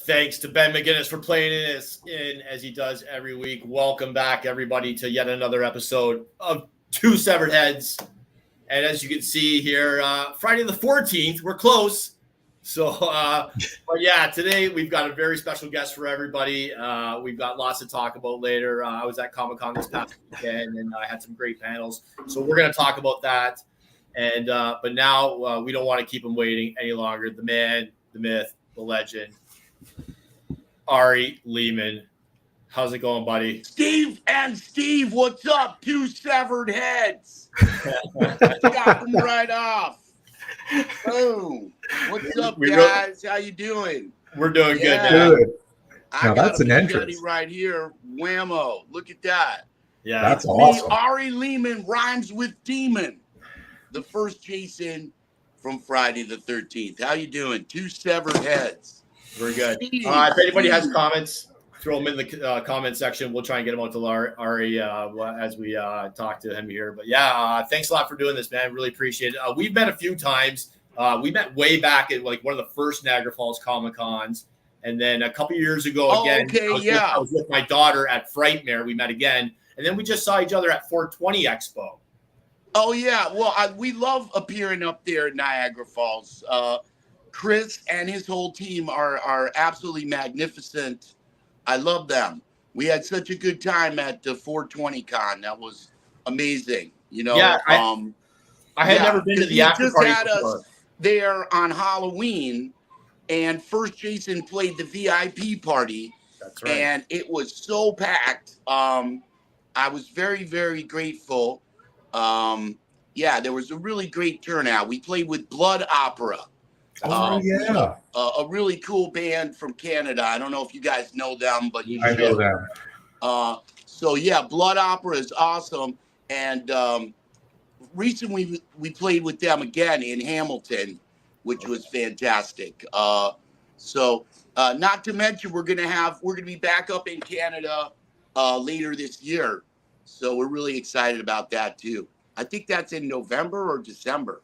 Thanks to Ben McGinnis for playing us in as he does every week. Welcome back, everybody, to yet another episode of Two Severed Heads. And as you can see here, Friday the 14th, we're close. So, but yeah, today we've got a very special guest for everybody. We've got lots to talk about later. I was at Comic Con this past weekend, and I had some great panels. So we're going to talk about that. And but now we don't want to keep him waiting any longer. The man, the myth, the legend, Ari Lehman. How's it going, buddy? Steve, what's up? Two severed heads. Got them right off. Boom. What's up, guys? How you doing? We're doing good, man. Good. I got an entrance right here. Whammo. Look at that. Yeah, that's awesome. Ari Lehman rhymes with demon. The first Jason from Friday the 13th. How you doing? Two severed heads. We're good. If anybody has comments, throw them in the comment section. We'll try and get them out to Ari as we talk to him here. But yeah, thanks a lot for doing this, man. Really appreciate it. We've met a few times. We met way back at like one of the first Niagara Falls Comic Cons. And then a couple years ago, again, I was with my daughter at Frightmare. We met again. And then we just saw each other at 420 Expo. Oh, yeah. Well, we love appearing up there at Niagara Falls. Chris and his whole team are absolutely magnificent. I love them. We had such a good time at the 420 Con. That was amazing. You know, yeah, I had never been to the after party just had us there on Halloween, and first Jason played the VIP party. That's right. And it was so packed. I was very, very grateful. Yeah, there was a really great turnout. We played with Blood Opera. Yeah. A really cool band from Canada. I don't know if you guys know them, but you I should. know them. So yeah, Blood Opera is awesome. And recently we played with them again in Hamilton, which was fantastic. So not to mention we're gonna be back up in Canada later this year. So we're really excited about that too. I think that's in November or December.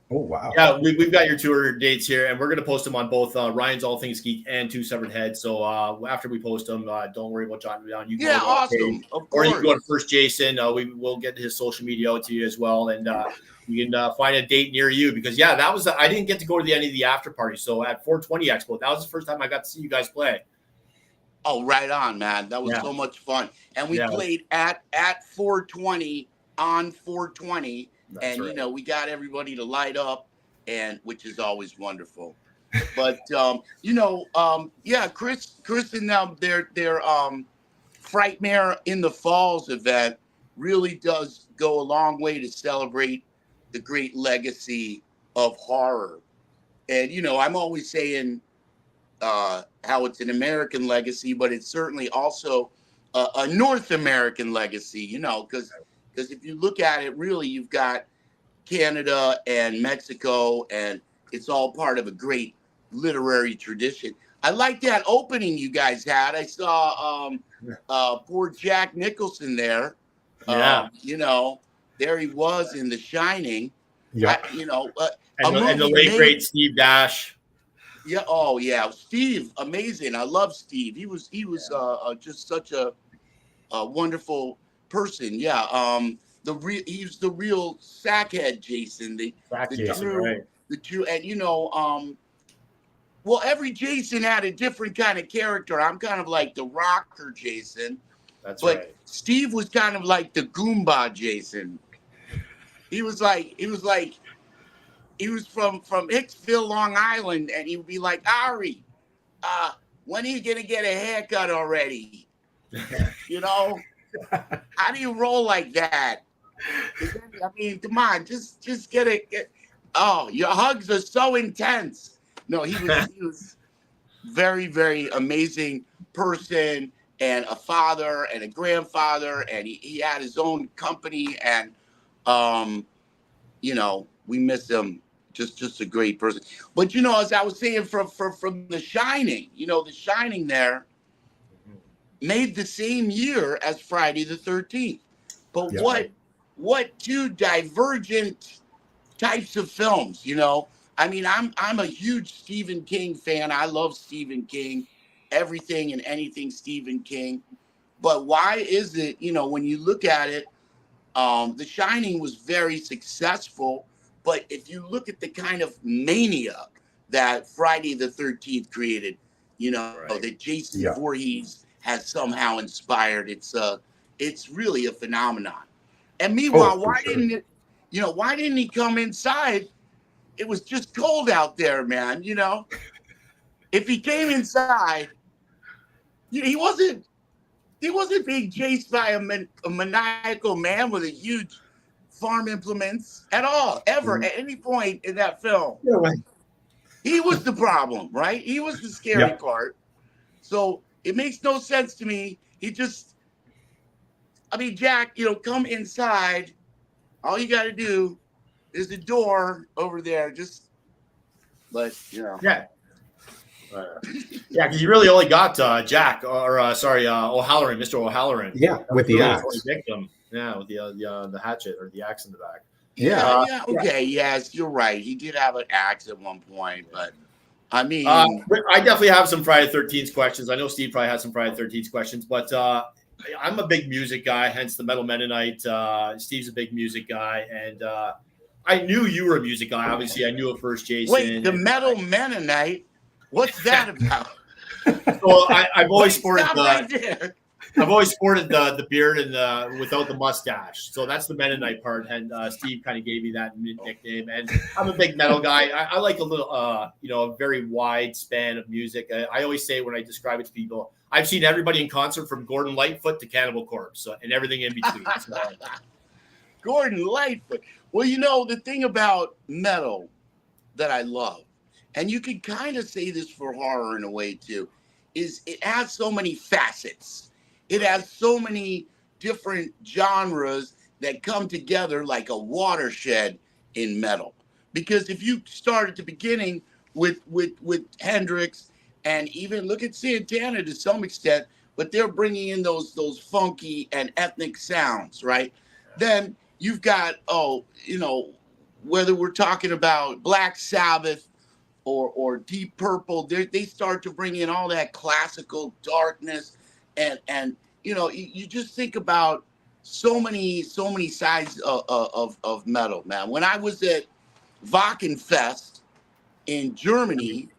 Oh, wow. Yeah, we've got your tour dates here, and we're going to post them on both Ryan's All Things Geek and Two Severed Heads. So after we post them, don't worry about jotting them down. You can awesome. Of course. Or you can go to First Jason. We will get his social media out to you as well, and you can find a date near you because, yeah, that was I didn't get to go to any of the after parties. So at 420 Expo, that was the first time I got to see you guys play. Oh, right on, man. That was so much fun. And we played at 420 on 420. That's and, right. You know, we got everybody to light up, and which is always wonderful. But, you know, yeah, Chris and them, their Frightmare in the Falls event really does go a long way to celebrate the great legacy of horror. And, you know, I'm always saying how it's an American legacy, but it's certainly also a North American legacy, you know, because if you look at it, really, you've got Canada and Mexico, and it's all part of a great literary tradition. I like that opening you guys had. I saw poor Jack Nicholson there. Yeah. You know, there he was in The Shining. Yeah. You know, and the late great Steve Dash. Yeah. Oh, yeah. Steve, amazing. I love Steve. He was just such a wonderful person. Yeah. He's the real sackhead Jason. The true, and you know, well, every Jason had a different kind of character. I'm kind of like the rocker Jason. That's but right. Steve was kind of like the Goomba Jason. He was from Hicksville, Long Island, and he would be like, Ari, when are you gonna get a haircut already? You know, how do you roll like that? I mean, come on, just get it. Oh, your hugs are so intense. No, he was very, very amazing person, and a father and a grandfather, and he had his own company, and you know, we miss him. Just a great person. But you know, as I was saying, from The Shining, you know, The Shining there made the same year as Friday the 13th. But what two divergent types of films, you know? I mean, I'm a huge Stephen King fan. I love Stephen King, everything and anything Stephen King. But why is it, when you look at it, The Shining was very successful. But if you look at the kind of mania that Friday the 13th created, that Jason Voorhees has somehow inspired, it's really a phenomenon. And meanwhile, why didn't he come inside? It was just cold out there, man. If he came inside, he wasn't being chased by a maniacal man with a huge farm implements at all, ever, at any point in that film. Yeah, right. He was the problem, right? He was the scary part. So it makes no sense to me. Jack, come inside. All you got to do is the door over there. Yeah. Yeah, because you really only got Jack, O'Halloran, Mr. O'Halloran. Yeah, with the axe. Victim. Yeah, with the hatchet or the axe in the back. Yeah. Okay. Yes, you're right. He did have an axe at one point, but I mean, I definitely have some Friday 13th questions. I know Steve probably has some Friday 13th questions, but I'm a big music guy, hence the Metal Mennonite. Steve's a big music guy, and I knew you were a music guy. Obviously, I knew at first, Jason. Wait, the Metal Mennonite? What's that about? So I've always sported the beard and without the mustache. So that's the Mennonite part. And Steve kind of gave me that nickname. And I'm a big metal guy. I like a little, a very wide span of music. I always say when I describe it to people, I've seen everybody in concert from Gordon Lightfoot to Cannibal Corpse, and everything in between. So, Gordon Lightfoot. Well, the thing about metal that I love, and you can kind of say this for horror in a way too, is it has so many facets. It has so many different genres that come together like a watershed in metal. Because if you start at the beginning with Hendrix, and even look at Santana to some extent, but they're bringing in those funky and ethnic sounds, right? Then you've got, whether we're talking about Black Sabbath or Deep Purple, they start to bring in all that classical darkness, and you just think about so many sides of metal, man. When I was at Wackenfest in Germany,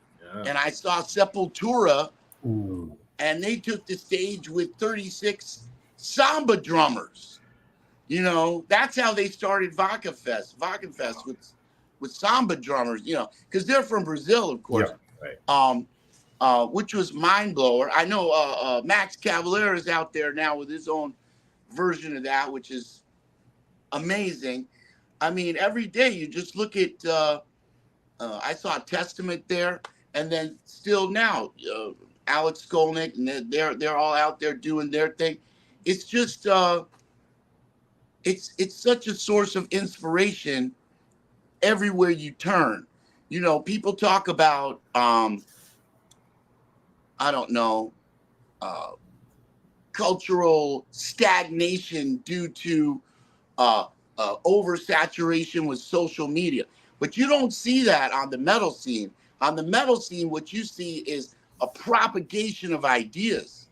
and I saw Sepultura, and they took the stage with 36 samba drummers. That's how they started Wackenfest with samba drummers, because they're from Brazil, of course. Yeah, right. Which was mind blower. I know Max Cavalera is out there now with his own version of that, which is amazing. I mean, every day you just look at. I saw Testament there, and then still now, Alex Skolnick, and they're all out there doing their thing. It's just it's such a source of inspiration everywhere you turn. People talk about cultural stagnation due to oversaturation with social media. But you don't see that on the metal scene. On the metal scene, what you see is a propagation of ideas.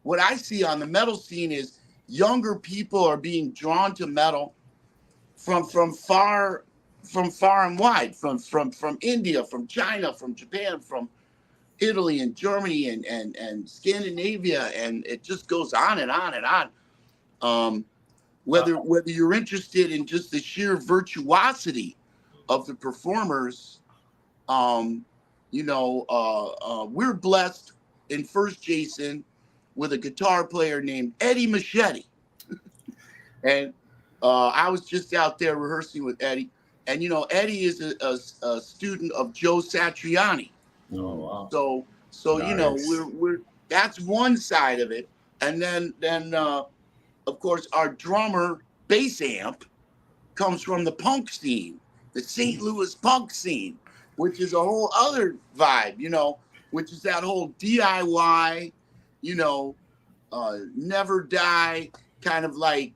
What I see on the metal scene is younger people are being drawn to metal from far and wide, from India, from China, from Japan, from Italy and Germany and Scandinavia, and it just goes on and on and on. Whether you're interested in just the sheer virtuosity of the performers, we're blessed in First Jason with a guitar player named Eddie Machete. And I was just out there rehearsing with Eddie. And, Eddie is a student of Joe Satriani. Oh, wow. So Nice. we're that's one side of it. And then of course, our drummer bass amp comes from the punk scene, the St. Louis punk scene, which is a whole other vibe, which is that whole DIY, never die, kind of like,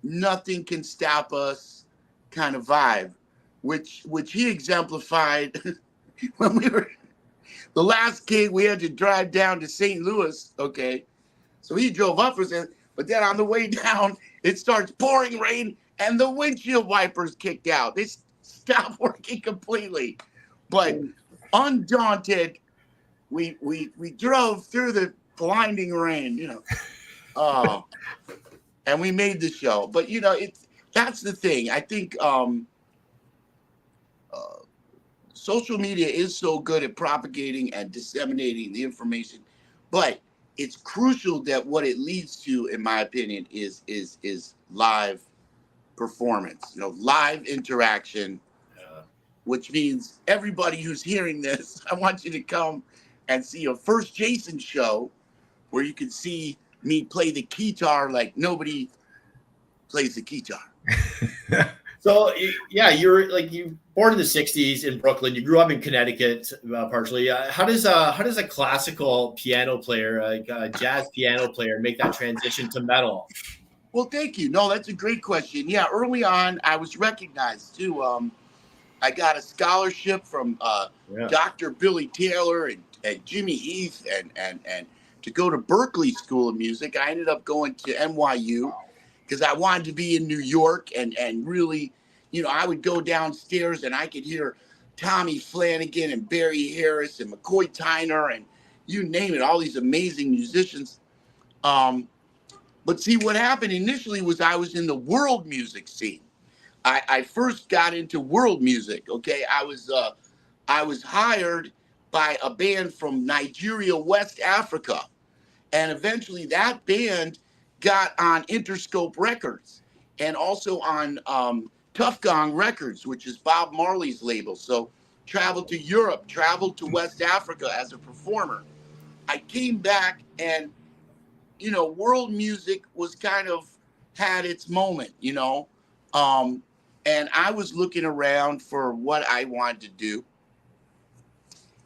nothing can stop us kind of vibe. which he exemplified when we were the last gig. We had to drive down to St. Louis. Okay, so he drove up for us, but then on the way down, it starts pouring rain, and the windshield wipers kicked out. They stopped working completely. But undaunted, we drove through the blinding rain, you know. And we made the show. But you know, that's the thing. I think social media is so good at propagating and disseminating the information, but it's crucial that what it leads to, in my opinion, is live performance. You know, live interaction. Which means everybody who's hearing this, I want you to come and see a First Jason show where you can see me play the guitar like nobody plays the guitar. So yeah, you born in the '60s in Brooklyn. You grew up in Connecticut, partially. How does a classical piano player, like a jazz piano player, make that transition to metal? Well, thank you. No, that's a great question. Yeah, early on, I was recognized too. I got a scholarship from Dr. Billy Taylor and Jimmy Heath and to go to Berklee School of Music. I ended up going to NYU because I wanted to be in New York and really, you know, I would go downstairs and I could hear Tommy Flanagan and Barry Harris and McCoy Tyner and you name it, all these amazing musicians. But see, what happened initially was I was in the world music scene. I first got into world music. Okay, I was hired by a band from Nigeria, West Africa, and eventually that band got on Interscope Records and also on Tough Gong Records, which is Bob Marley's label. So traveled to Europe, traveled to West Africa as a performer. I came back and, you know, world music was kind of had its moment, you know. And I was looking around for what I wanted to do.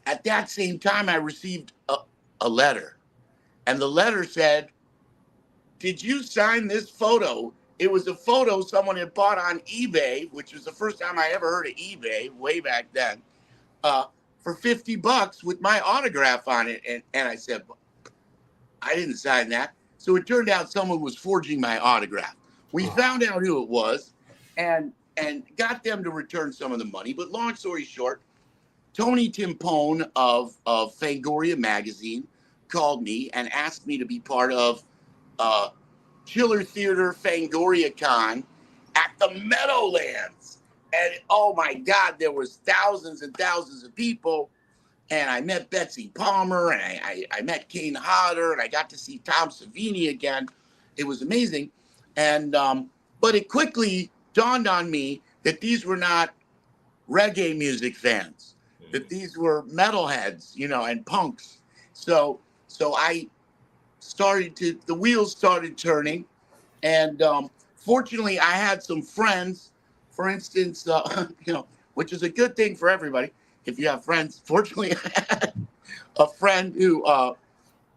At that same time, I received a letter. And the letter said, "Did you sign this photo?" It was a photo someone had bought on eBay, which was the first time I ever heard of eBay, way back then, for $50 with my autograph on it. And I said, I didn't sign that. So it turned out someone was forging my autograph. We found out who it was and got them to return some of the money. But long story short, Tony Timpone of Fangoria magazine called me and asked me to be part of Chiller Theater Fangoria Con at the Meadowlands. And oh my God, there was thousands and thousands of people. And I met Betsy Palmer and I met Kane Hodder and I got to see Tom Savini again. It was amazing. And but it quickly dawned on me that these were not reggae music fans, that these were metalheads, you know, and punks. So I started the wheels started turning. And fortunately, I had some friends, for instance, you know, which is a good thing for everybody if you have friends. Fortunately, I had a friend who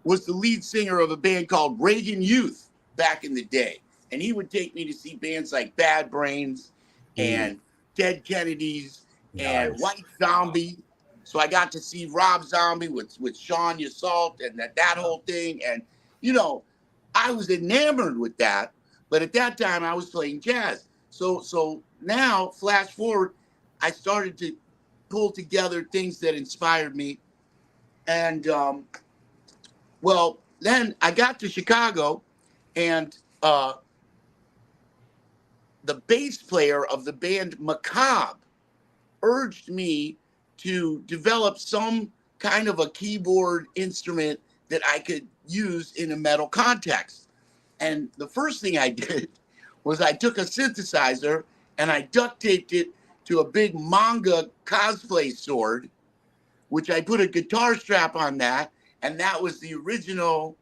was the lead singer of a band called Reagan Youth back in the day. And he would take me to see bands like Bad Brains and Dead Kennedys and White Zombie. So I got to see Rob Zombie with Sean Yassault and that whole thing. And, you know, I was enamored with that. But at that time, I was playing jazz. So now, flash forward, I started to pull together things that inspired me. And, well, then I got to Chicago and the bass player of the band Macabre urged me to develop some kind of a keyboard instrument that I could use in a metal context. And the first thing I did was I took a synthesizer and I duct taped it to a big manga cosplay sword, which I put a guitar strap on that. And that was the original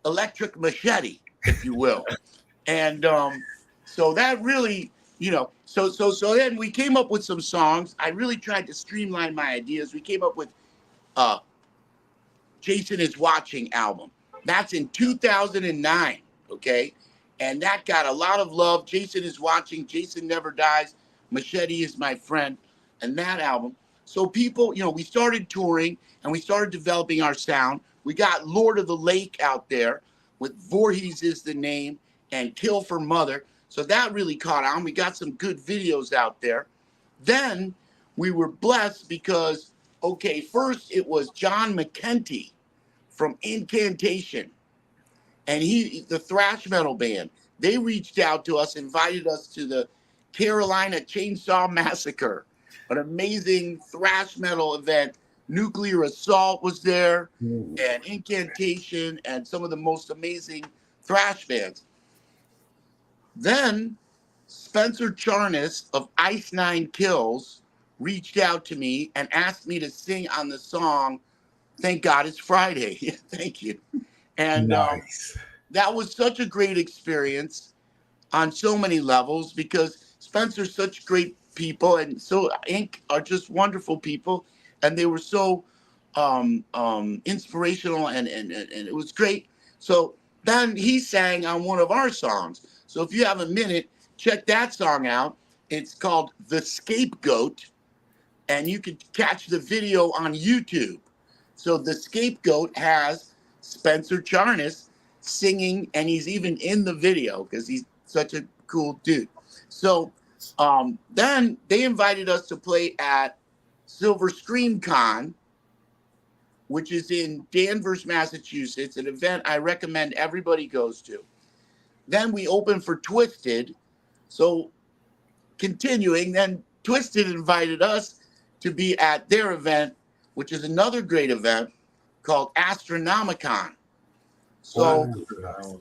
electric machete, if you will. And so that really, you know, so then we came up with some songs. I really tried to streamline my ideas. We came up with Jason Is Watching album. That's in 2009, okay? And that got a lot of love. Jason is watching. Jason Never Dies. Machete is my friend. And that album. So people, we started touring and we started developing our sound. We got Lord of the Lake out there with Voorhees is the name and Kill for Mother. So that really caught on. We got some good videos out there. Then we were blessed because, first it was John McKenty from Incantation. And the thrash metal band, they reached out to us, invited us to the Carolina Chainsaw Massacre, an amazing thrash metal event. Nuclear Assault was there, and Incantation, and some of the most amazing thrash bands. Then Spencer Charnas of Ice Nine Kills reached out to me and asked me to sing on the song Thank God It's Friday. Thank you. And nice. That was such a great experience on so many levels because Spencer's such great people, and so Inc. are just wonderful people, and they were so inspirational, and it was great. So then he sang on one of our songs. So if you have a minute, check that song out. It's called The Scapegoat, and you can catch the video on YouTube. So The Scapegoat has Spencer Charnas singing, and he's even in the video because he's such a cool dude. So then they invited us to play at Silver Scream Con, which is in Danvers, Massachusetts, an event I recommend everybody goes to. Then we opened for Twisted. So continuing, then Twisted invited us to be at their event, which is another great event called Astronomicon. So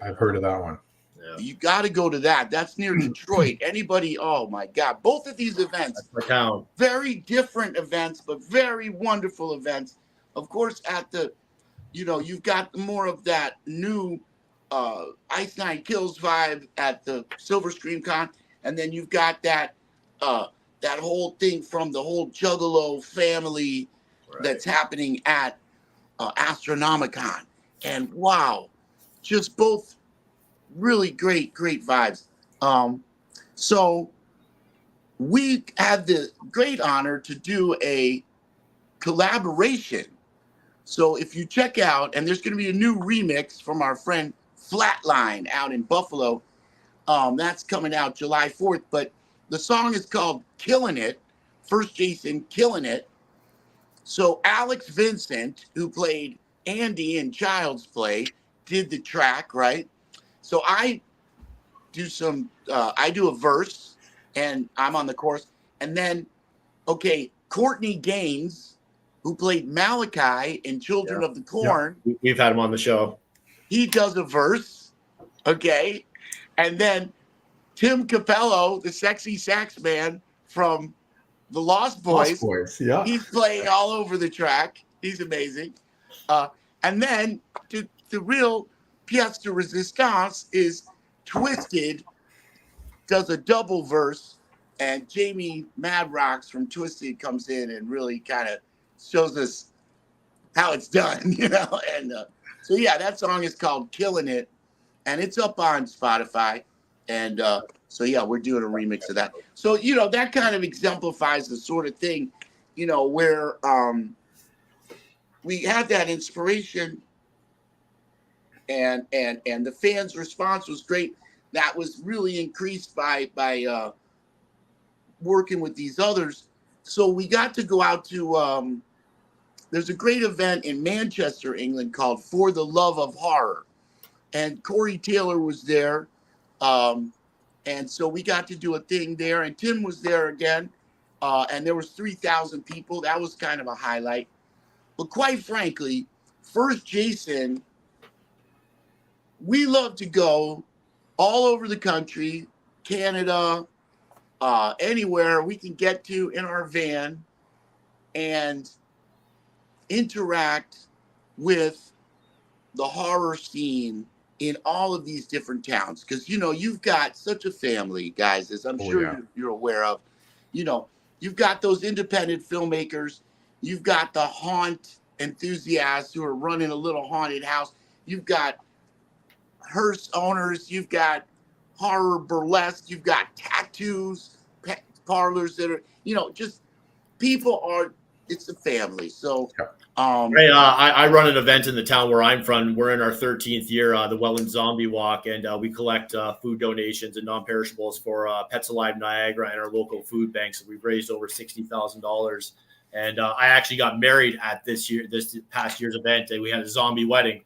I've heard of that one. Yeah. You got to go to that. That's near Detroit. Anybody? Oh my God! Both of these events, very different events, but very wonderful events. Of course, at the, you've got more of that new Ice Nine Kills vibe at the Silver Scream Con, and then you've got that that whole thing from the whole Juggalo family that's happening at Astronomicon. And wow, just both really great vibes. So we had the great honor to do a collaboration. So if you check out, and there's going to be a new remix from our friend Flatline out in Buffalo. That's coming out July 4th, but the song is called Killing It. First Jason, Killing It. So Alex Vincent, who played Andy in Child's Play, did the track, right? So I do a verse, and I'm on the chorus. And then, Courtney Gaines, who played Malachi in Children of the Corn. Yeah. We've had him on the show. He does a verse, okay? And then Tim Capello, the sexy sax man from the Lost Boys. Yeah. He's playing all over the track. He's amazing. And then the real pièce de résistance is Twisted does a double verse, and Jamie Madrox from Twisted comes in and really kind of shows us how it's done, And so, yeah, that song is called Killing It, and it's up on Spotify. And so, yeah, we're doing a remix of that. So, that kind of exemplifies the sort of thing, where we had that inspiration, and the fans' response was great. That was really increased by working with these others. So we got to go out to there's a great event in Manchester, England called For the Love of Horror, and Corey Taylor was there, and so we got to do a thing there, and Tim was there again, and there was 3,000 people. That was kind of a highlight. But quite frankly, First Jason, we love to go all over the country, Canada, anywhere we can get to in our van and interact with the horror scene in all of these different towns. Because, you've got such a family, guys, as I'm sure you're aware of. You've got those independent filmmakers. You've got the haunt enthusiasts who are running a little haunted house. You've got hearse owners. You've got horror burlesque. You've got tattoos, pet parlors that are, just people are. It's a family. So, Hey, I run an event in the town where I'm from. We're in our 13th year, the Welland Zombie Walk, and we collect food donations and non-perishables for Pets Alive Niagara and our local food banks. So we've raised over $60,000. And I actually got married at this past year's event, and we had a zombie wedding.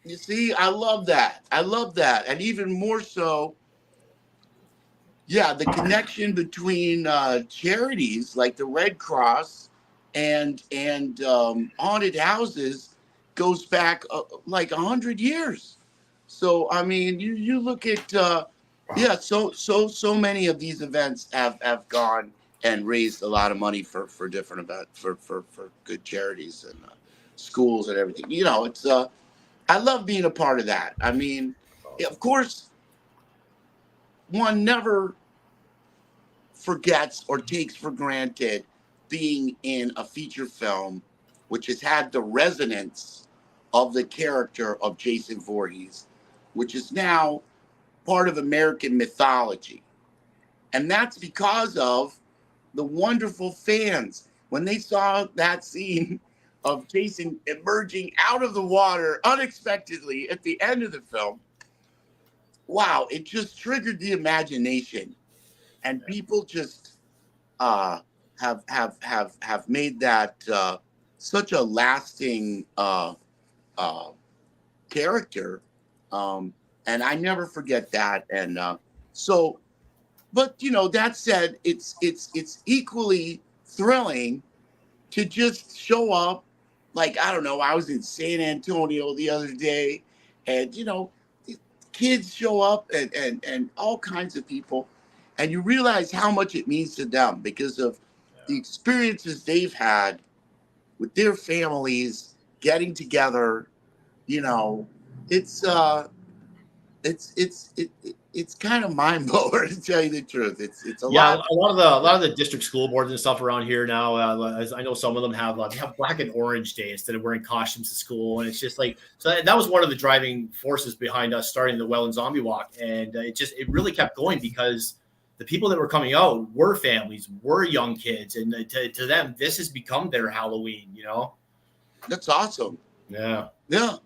You see, I love that. And even more so, the connection between charities like the Red Cross and haunted houses goes back like 100 years. So I mean, you look at so many of these events have gone and raised a lot of money for different events for good charities and schools and everything. It's I love being a part of that. I mean, of course, one never forgets or takes for granted being in a feature film which has had the resonance of the character of Jason Voorhees, which is now part of American mythology. And that's because of the wonderful fans. When they saw that scene of Jason emerging out of the water unexpectedly at the end of the film, wow, it just triggered the imagination. And people just have made that such a lasting character, and I never forget that. And but that said, it's equally thrilling to just show up. Like, I don't know, I was in San Antonio the other day, and kids show up and all kinds of people. And you realize how much it means to them because of the experiences they've had with their families getting together. It's kind of mind blowing, to tell you the truth. It's a lot. A lot of the district school boards and stuff around here now. I know some of them have black and orange day instead of wearing costumes to school, and it's just like that was one of the driving forces behind us starting the Welland Zombie Walk, and it really kept going because the people that were coming out were families, were young kids, and to them this has become their Halloween. That's awesome. Yeah. Well,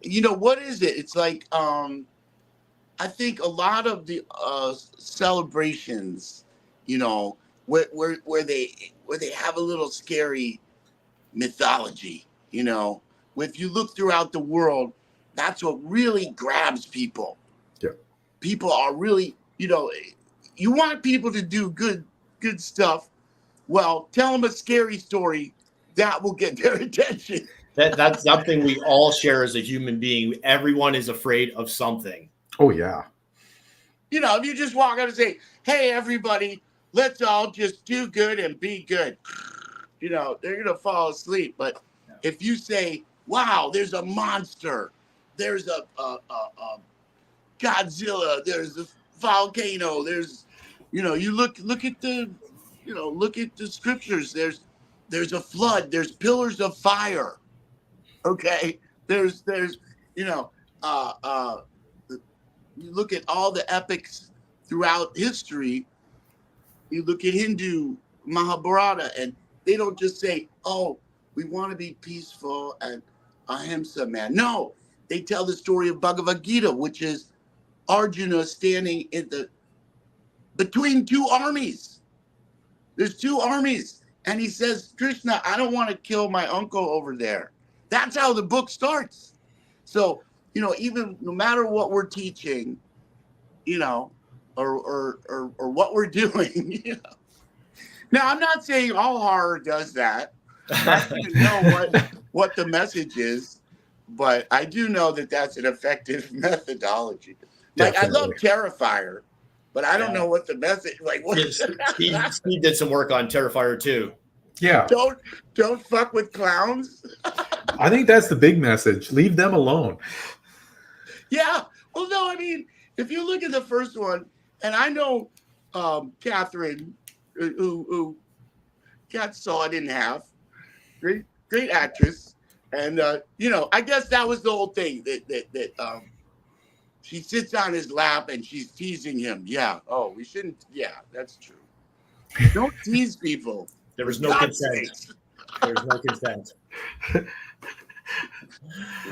what is it? It's like I think a lot of the celebrations, where they have a little scary mythology, if you look throughout the world, that's what really grabs people. Yeah. People are really, you want people to do good stuff. Well, tell them a scary story that will get their attention. That's something we all share as a human being. Everyone is afraid of something. Oh, yeah. If you just walk out and say, hey, everybody, let's all just do good and be good, they're going to fall asleep. But if you say, wow, there's a monster, there's a Godzilla, there's a volcano, there's, you look at the, look at the scriptures, there's a flood, there's pillars of fire. Okay. There's, you look at all the epics throughout history. You look at Hindu Mahabharata, and they don't just say, oh, we want to be peaceful and ahimsa, man. No, they tell the story of Bhagavad Gita, which is Arjuna standing between two armies. There's two armies. And he says, Krishna, I don't want to kill my uncle over there. That's how the book starts. So, even no matter what we're teaching, or what we're doing, Now, I'm not saying all horror does that. I don't even know what the message is, but I do know that that's an effective methodology. Like, I love Terrifier, but I don't know what the message. Like, what? Steve did some work on Terrifier too. Yeah. Don't fuck with clowns. I think that's the big message. Leave them alone. Yeah. Well, no, I mean, if you look at the first one, and I know Catherine, who got sawed in half, great actress, and I guess that was the whole thing that she sits on his lap and she's teasing him. Yeah. Oh, we shouldn't. Yeah, that's true. Don't tease people. There was no consent. There was no consent.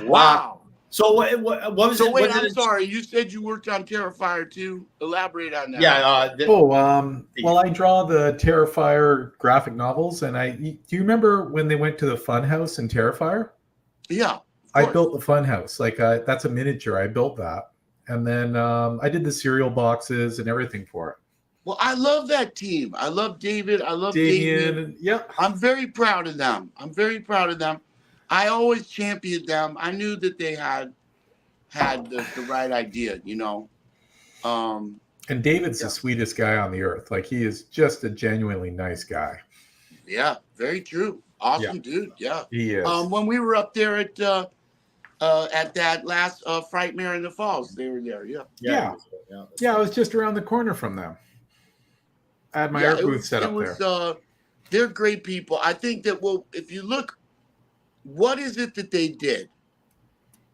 Wow. So what was So it? wait, I'm sorry. You said you worked on Terrifier too. Elaborate on that. Yeah. Well, I draw the Terrifier graphic novels, and do you remember when they went to the Fun House in Terrifier? Yeah. I built the Fun House. Like that's a miniature. I built that, and then I did the cereal boxes and everything for it. Well, I love that team. I love David. I love Damien. Yeah. I'm very proud of them. I always championed them. I knew that they had the right idea, you know. And David's the sweetest guy on the earth. Like, he is just a genuinely nice guy. Yeah, very true. Awesome dude. Yeah, he is. When we were up there at that last Frightmare in the Falls, they were there. Yeah. I was just around the corner from them. I had my art booth set up there. They're great people. I think that, well, if you look, what is it that they did?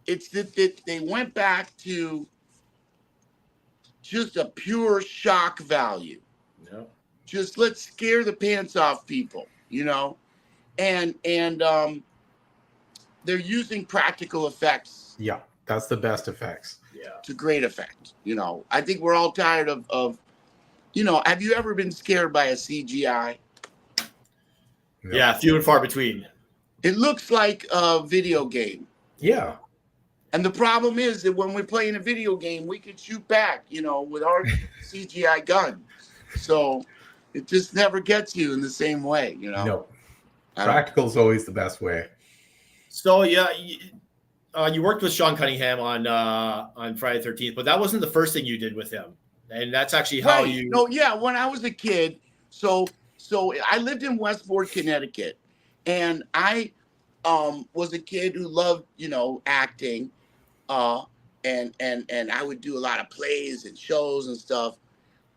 It's that they went back to just a pure shock value. Yeah. Just let's scare the pants off people, you know? And they're using practical effects. Yeah, that's the best effects. Yeah. To great effect. You know, I think we're all tired of you know, have you ever been scared by a CGI? No. Yeah, few and far between. It looks like a video game. Yeah. And the problem is that when we're playing a video game, we can shoot back, you know, with our CGI gun. So it just never gets you in the same way, you know? No. Practical is always the best way. So, yeah, you worked with Sean Cunningham on Friday the 13th, but that wasn't the first thing you did with him. And that's actually how you... No, yeah, when I was a kid, so I lived in Westport, Connecticut, and I was a kid who loved, you know, acting, and I would do a lot of plays and shows and stuff,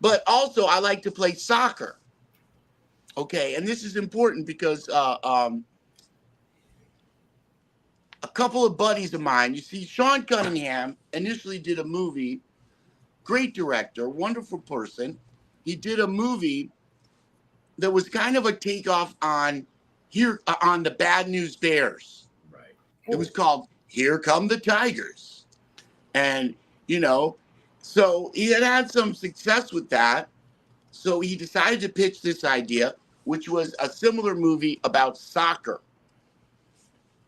but also I like to play soccer. Okay, and this is important because a couple of buddies of mine, you see, Sean Cunningham initially did a movie. Great director, wonderful person. He did a movie that was kind of a takeoff on the Bad News Bears. Right. It was called Here Come the Tigers. And, you know, so he had some success with that. So he decided to pitch this idea, which was a similar movie about soccer.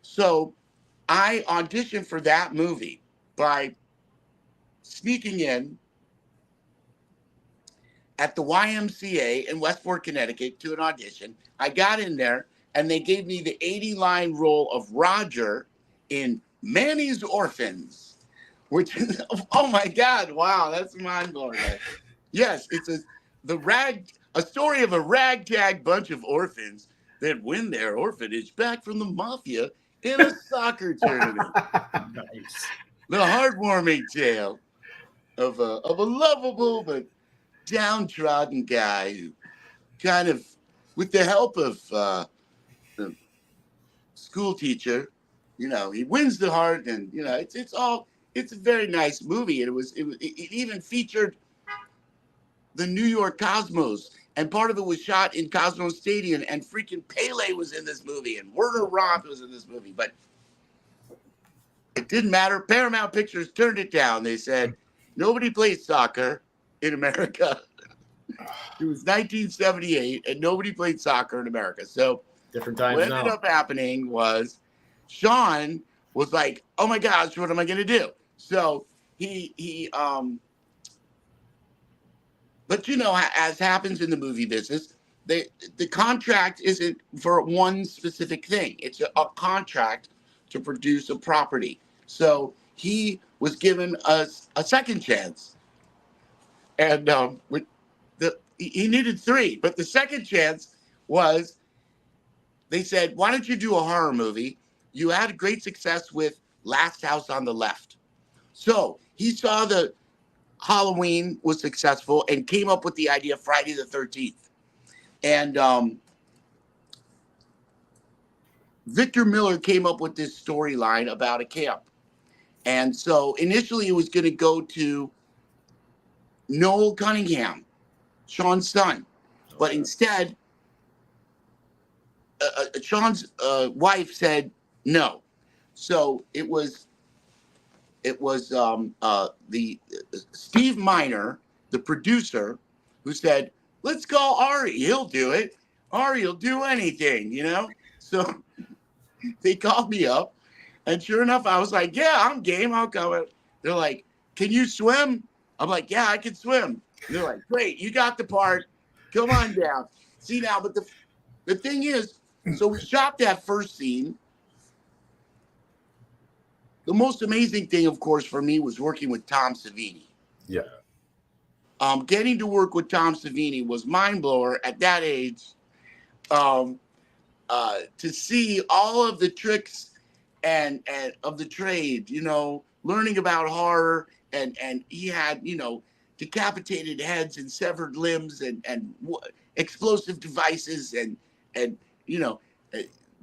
So I auditioned for that movie by sneaking in at the YMCA in Westport, Connecticut to an audition. I got in there and they gave me the 80-line role of Roger in Manny's Orphans, which is, oh my God, wow, that's mind-blowing. Yes, it's a story of a ragtag bunch of orphans that win their orphanage back from the mafia in a soccer tournament. Nice. The heartwarming tale of a lovable but downtrodden guy who kind of, with the help of the school teacher, you know, he wins the heart, and you know, it's a very nice movie. And it even featured the New York Cosmos, and part of it was shot in Cosmos Stadium, and freaking Pele was in this movie, and Werner Roth was in this movie, but it didn't matter. Paramount Pictures turned it down. They said nobody plays soccer in America. It was 1978, and nobody played soccer in America. So different times what now. ended up happening was Sean was like, "Oh my gosh, what am I going to do?" So he but you know, as happens in the movie business, the contract isn't for one specific thing. It's a contract to produce a property. So he was given a second chance, and he needed 3, but the second chance was, they said, "Why don't you do a horror movie? You had great success with Last House on the Left." So he saw the Halloween was successful and came up with the idea of Friday the 13th. And Victor Miller came up with this storyline about a camp. And so initially it was going to go to Noel Cunningham, Sean's son. But instead, Sean's wife said no. So it was the Steve Miner, the producer, who said, let's call Ari. He'll do it. Ari will do anything, you know? So they called me up. And sure enough, I was like, yeah, I'm game. I'll come. They're like, can you swim? I'm like, yeah, I can swim. And they're like, great, you got the part. Come on down. See now, but the thing is, so we shot that first scene. The most amazing thing, of course, for me was working with Tom Savini. Yeah. Getting to work with Tom Savini was mind blower at that age. To see all of the tricks and of the trade, you know, learning about horror, and he had, you know, decapitated heads and severed limbs and explosive devices and you know,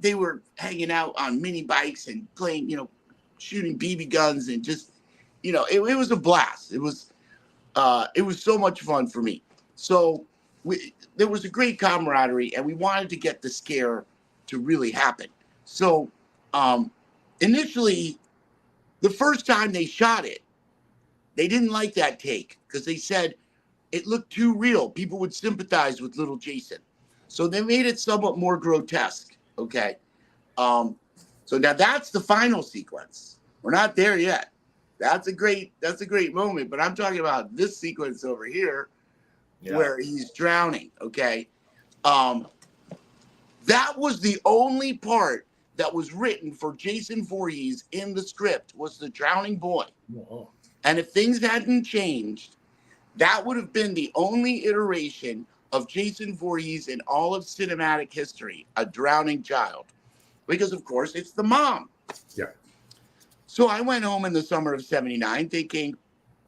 they were hanging out on mini bikes and playing, you know, shooting BB guns and just, you know, it was a blast. It was so much fun for me. So there was a great camaraderie, and we wanted to get the scare to really happen. So initially, the first time they shot it, they didn't like that take because they said it looked too real. People would sympathize with little Jason. So they made it somewhat more grotesque. Okay. So now that's the final sequence. We're not there yet. That's a great moment, but I'm talking about this sequence over here where he's drowning. Okay. That was the only part that was written for Jason Voorhees in the script, was the drowning boy. Whoa. And if things hadn't changed, that would have been the only iteration of Jason Voorhees in all of cinematic history, a drowning child. Because, of course, it's the mom. Yeah. So I went home in the summer of '79 thinking,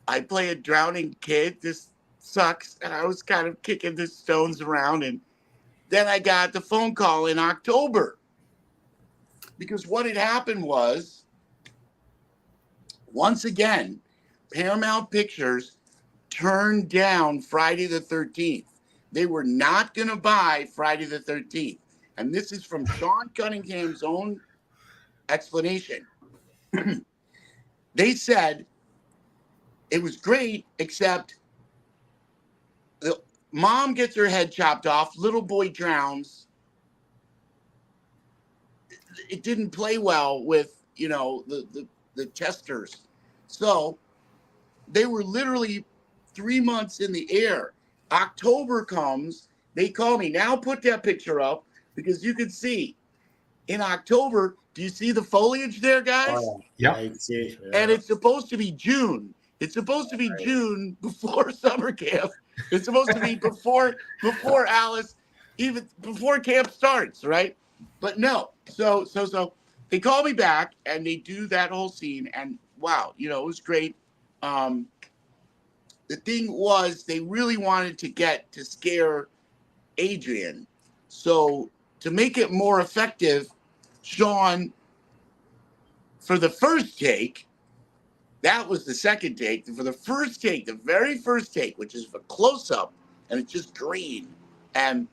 I play a drowning kid. This sucks. And I was kind of kicking the stones around. And then I got the phone call in October. Because what had happened was, once again, Paramount Pictures turned down Friday the 13th. They were not going to buy Friday the 13th. And this is from Sean Cunningham's own explanation. They said it was great, except the mom gets her head chopped off, little boy drowns. It didn't play well with, you know, the testers. So they were literally 3 months in the air. October comes, they call me, now put that picture up, because you can see in October, do you see the foliage there, guys? Yeah. I see. Yeah. And it's supposed to be June. It's supposed to be June before summer camp. It's supposed to be before Alice, even before camp starts, right? But no. So they call me back and they do that whole scene, and wow, you know, it was great. The thing was, they really wanted to get to scare Adrian. So to make it more effective, Sean, for the first take, that was the second take. For the first take, the very first take, which is a close-up, and it's just green. And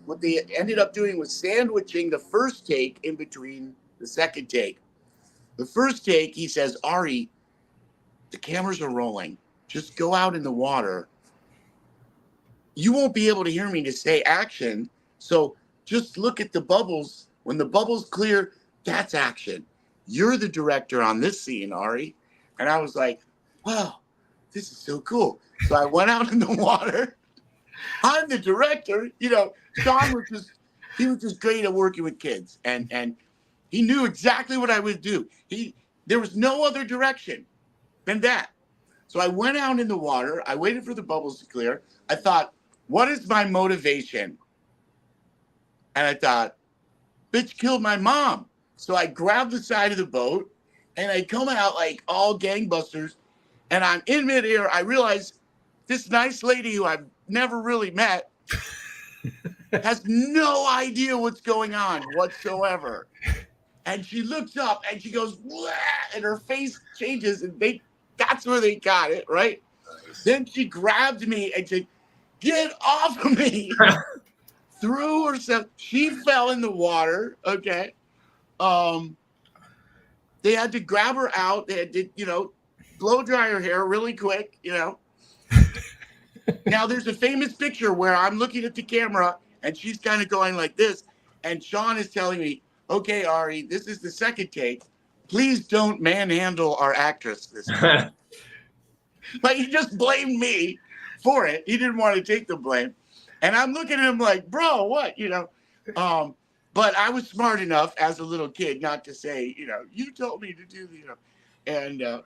what they ended up doing was sandwiching the first take in between the second take. The first take, he says, Ari, the cameras are rolling. Just go out in the water. You won't be able to hear me to say action. So just look at the bubbles. When the bubbles clear, that's action. You're the director on this scene, Ari. And I was like, wow, this is so cool. So I went out in the water. I'm the director. You know, Sean was just great at working with kids. And he knew exactly what I would do. There was no other direction than that. So I went out in the water. I waited for the bubbles to clear. I thought, what is my motivation? And I thought, bitch killed my mom. So I grabbed the side of the boat and I come out like all gangbusters. And I'm in midair. I realize this nice lady who I've never really met has no idea what's going on whatsoever. And she looks up and she goes, "Wah!" And her face changes, and that's where they got it, right? Nice. Then she grabbed me and said, "Get off of me." Threw herself. She fell in the water. Okay. They had to grab her out. They had to, blow dry her hair really quick, Now there's a famous picture where I'm looking at the camera and she's kind of going like this. And Sean is telling me, "Okay, Ari, this is the second take. Please don't manhandle our actress this time." But he just blamed me for it. He didn't want to take the blame. And I'm looking at him like, "Bro, what?" But I was smart enough as a little kid not to say, "You told me to do and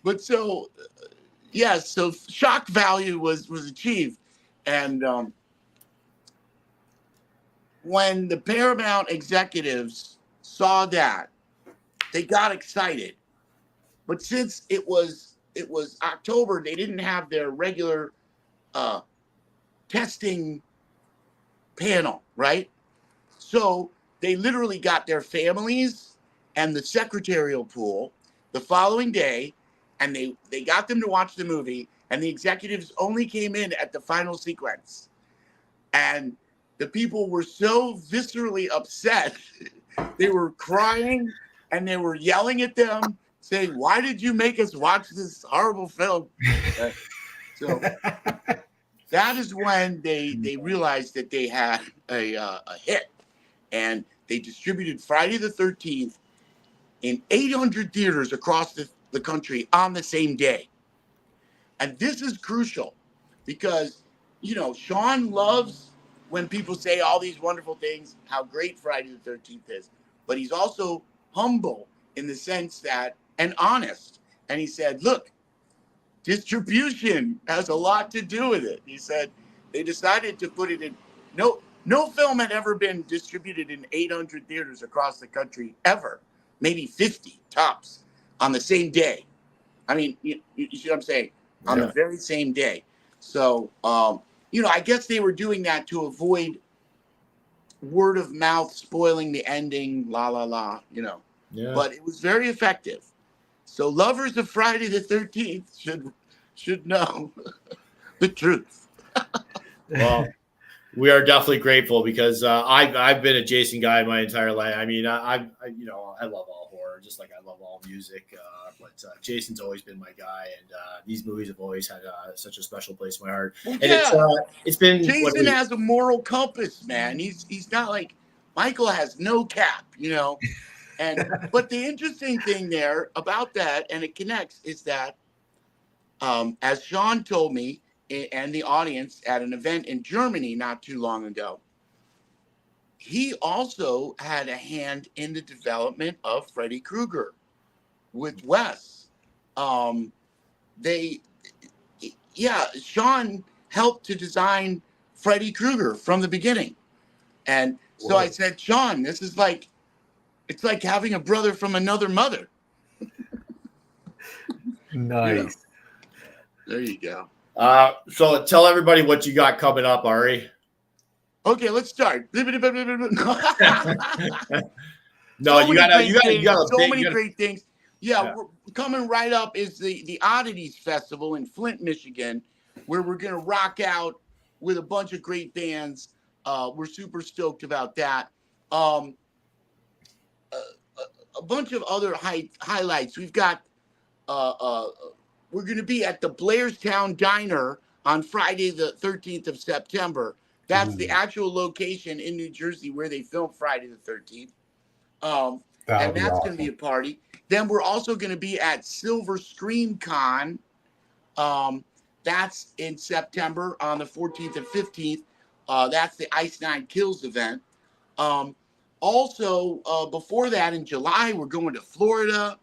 but so so shock value was achieved. And when the Paramount executives saw that, they got excited. But since it was October, they didn't have their regular testing panel, right? So they literally got their families and the secretarial pool the following day, and they got them to watch the movie, and the executives only came in at the final sequence. And the people were so viscerally upset. They were crying and they were yelling at them, saying, "Why did you make us watch this horrible film?" So that is when they realized that they had a hit, and they distributed Friday the 13th in 800 theaters across the country on the same day. And this is crucial because, Sean loves when people say all these wonderful things, how great Friday the 13th is, but he's also humble in the sense that, and honest. And he said, "Look, distribution has a lot to do with it." He said they decided to put it in. No film had ever been distributed in 800 theaters across the country ever. Maybe 50 tops on the same day. I mean, you see what I'm saying? On the very same day. So, I guess they were doing that to avoid word of mouth spoiling the ending, la, la, la, Yeah. But it was very effective. So lovers of Friday the 13th should know the truth. Well, we are definitely grateful because I've been a Jason guy my entire life. I mean, I love all horror, just like I love all music. But Jason's always been my guy, and these movies have always had such a special place in my heart. Well, And it's been Jason has a moral compass, man. He's not like Michael has no cap, And but the interesting thing there about that, and it connects, is that as Sean told me and the audience at an event in Germany not too long ago, he also had a hand in the development of Freddy Krueger with Wes. Sean helped to design Freddy Krueger from the beginning. And so Whoa. I said, "Sean, this is it's like having a brother from another mother." Nice. There you go. So tell everybody what you got coming up, Ari. Okay, let's start. No, So you got so many great things. Yeah, we're coming right up is the Oddities Festival in Flint, Michigan, where we're gonna rock out with a bunch of great bands. We're super stoked about that. A bunch of other highlights. We've got we're going to be at the Blairstown Diner on Friday the 13th of September. That's the actual location in New Jersey where they filmed Friday the 13th. And that's going to be a party. Then we're also going to be at Silver Scream Con. That's in September on the 14th and 15th. That's the Ice Nine Kills event. Also, before that in July, we're going to Florida.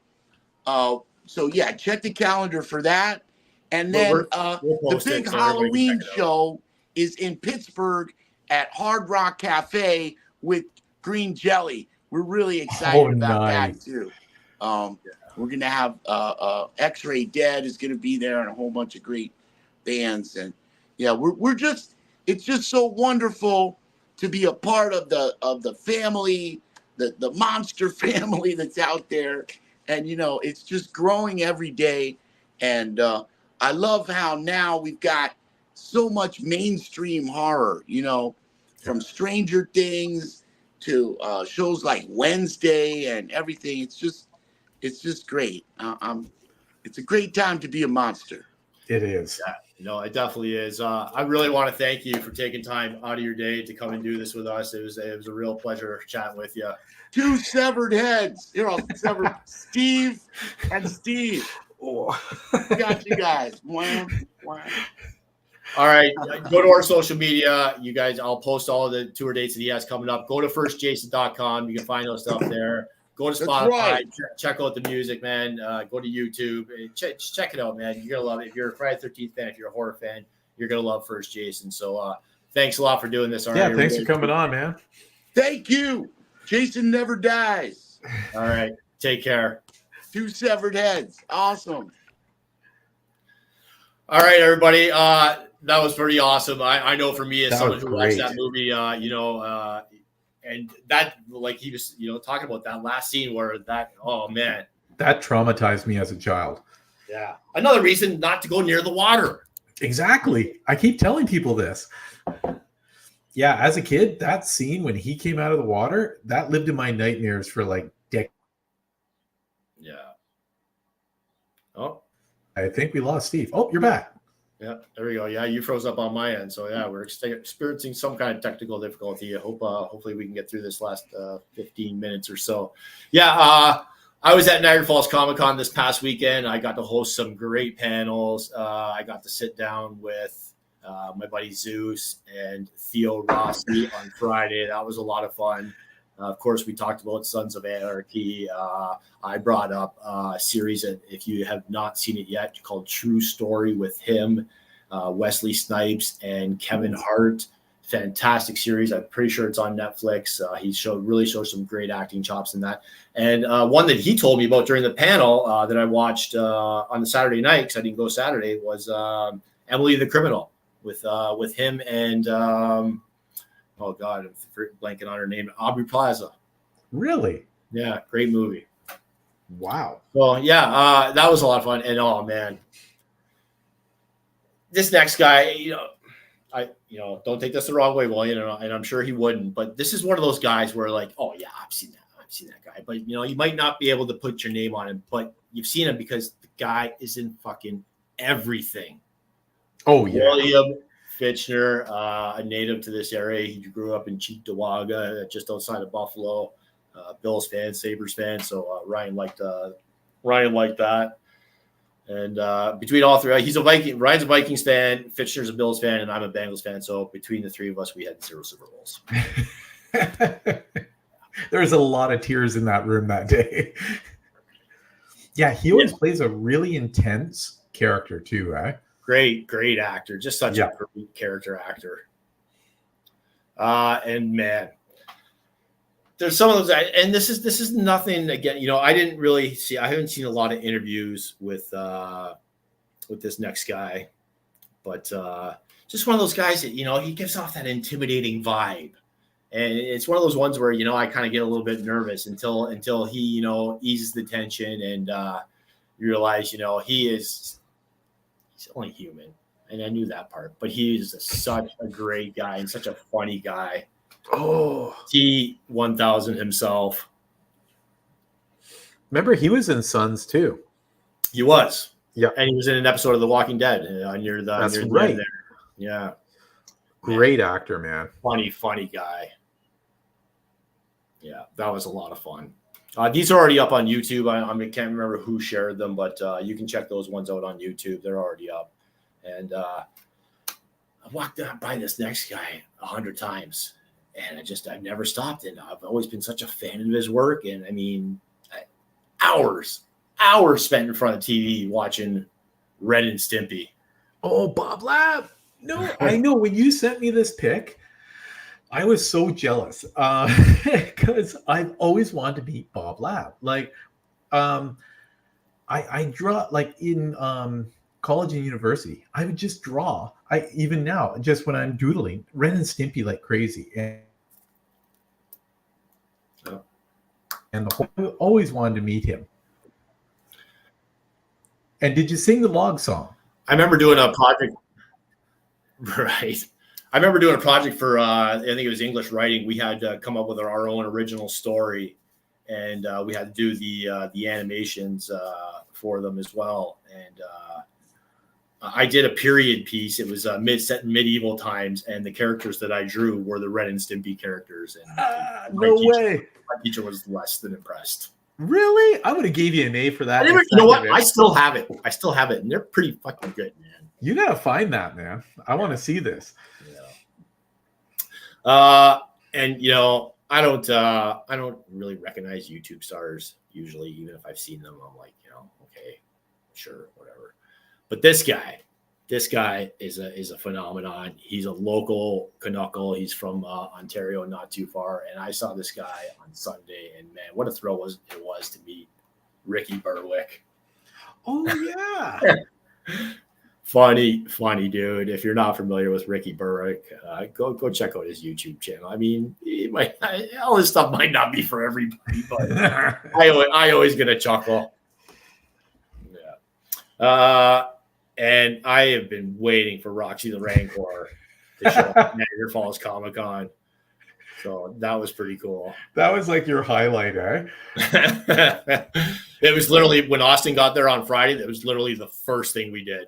So check the calendar for that. And then the big Halloween show is in Pittsburgh at Hard Rock Cafe with Green Jelly. We're really excited about that too. We're gonna have X-Ray Dead is gonna be there and a whole bunch of great bands. And it's just so wonderful to be a part of the family the monster family that's out there. And, it's just growing every day. And I love how now we've got so much mainstream horror, from Stranger Things to shows like Wednesday and everything. It's just great. It's a great time to be a monster. It is. Yeah, no, it definitely is. I really want to thank you for taking time out of your day to come and do this with us. It was a real pleasure chatting with you. 2 severed heads. I'll sever Steve and Steve. Oh. Got you guys. Wow. All right, go to our social media. You guys, I'll post all of the tour dates that he has coming up. Go to firstjason.com. You can find those stuff there. Go to Spotify. Right. Check out the music, man. Go to YouTube. Check it out, man. You're going to love it. If you're a Friday the 13th fan, if you're a horror fan, you're going to love First Jason. So thanks a lot for doing this. Yeah, thanks for coming on, man. Thank you. Jason never dies. All right. Take care. 2 severed heads. Awesome. All right, everybody. That was pretty awesome. I know for me as someone who watched that movie, and that, like he was, talking about that last scene where oh man, that traumatized me as a child. Yeah. Another reason not to go near the water. Exactly. I keep telling people this. Yeah. As a kid, that scene when he came out of the water, that lived in my nightmares for like decades. Yeah. Oh, I think we lost Steve. Oh, you're back. Yeah, there we go. Yeah, you froze up on my end. So yeah, we're experiencing some kind of technical difficulty. I hope hopefully we can get through this last 15 minutes or so. Yeah, I was at Niagara Falls Comic Con this past weekend. I got to host some great panels. I got to sit down with my buddy Zeus and Theo Rossi on Friday. That was a lot of fun. Of course, we talked about Sons of Anarchy. I brought up a series that, if you have not seen it yet, called True Story with him, Wesley Snipes, and Kevin Hart. Fantastic series. I'm pretty sure it's on Netflix. He really showed some great acting chops in that. And one that he told me about during the panel that I watched on the Saturday night, because I didn't go Saturday, was Emily the Criminal with him and oh God, I'm blanking on her name. Aubrey Plaza. Really? Yeah, great movie. Wow. Well, yeah, that was a lot of fun. And oh man, this next guy, don't take this the wrong way, well, and I'm sure he wouldn't. But this is one of those guys where, like, oh yeah, I've seen that guy. But you might not be able to put your name on him, but you've seen him because the guy is in fucking everything. Oh yeah. William Fitchner, a native to this area. He grew up in Cheektowaga, just outside of Buffalo. Bills fan, Sabres fan. So Ryan liked that. And between all three, he's a Viking. Ryan's a Vikings fan. Fitchner's a Bills fan, and I'm a Bengals fan. So between the three of us, we had 0 Super Bowls. There was a lot of tears in that room that day. Yeah, he always plays a really intense character too, right? Great actor. Just such a great character actor. And man, there's some of those, and this is nothing again. I haven't seen a lot of interviews with this next guy, but just one of those guys that, he gives off that intimidating vibe. And it's one of those ones where, I kind of get a little bit nervous until he, eases the tension and you realize, he's only human. And I knew that part, but he's such a great guy and such a funny guy. Oh, T-1000 himself. Remember, he was in Sons too. He was. Yeah. And he was in an episode of The Walking Dead. That's right. There. Yeah. Great actor, man. Funny guy. Yeah, that was a lot of fun. These are already up on YouTube. I can't remember who shared them, but you can check those ones out on YouTube. They're already up. And I walked by this next guy 100 times, and I've never stopped. And I've always been such a fan of his work. And I mean, hours spent in front of TV watching Ren and Stimpy. Oh, Bob Lab. No, I know. When you sent me this pic, I was so jealous because I've always wanted to be Bob Lab. Like, I draw, like, in college and university. I would just draw. Even now, just when I'm doodling, Ren and Stimpy like crazy. And and always wanted to meet him. And did you sing the log song? I remember doing a project. Right. I remember doing a project for, I think it was English writing. We had to come up with our own original story, and we had to do the animations for them as well. And I did a period piece. It was set in medieval times, and the characters that I drew were the Ren and Stimpy characters. And no way. My teacher was less than impressed. Really? I would have gave you an A for that. You know what? I still have it. And they're pretty fucking good, man. You gotta find that, man. I want to see this. Yeah. And you know, I don't really recognize YouTube stars usually, even if I've seen them. I'm like, you know, okay, sure, whatever. But this guy is a phenomenon. He's a local Canuckle. He's from Ontario, not too far. And I saw this guy on Sunday, and man, what a thrill it was to meet Ricky Berwick. Oh yeah. Funny dude. If you're not familiar with Ricky Berwick, go check out his YouTube channel. I mean, all his stuff might not be for everybody, but I always get a chuckle. Yeah. And I have been waiting for Roxy the Rancor to show up at Niagara Falls Comic Con. So that was pretty cool. That was like your highlight, eh? It was literally when Austin got there on Friday, that was literally the first thing we did.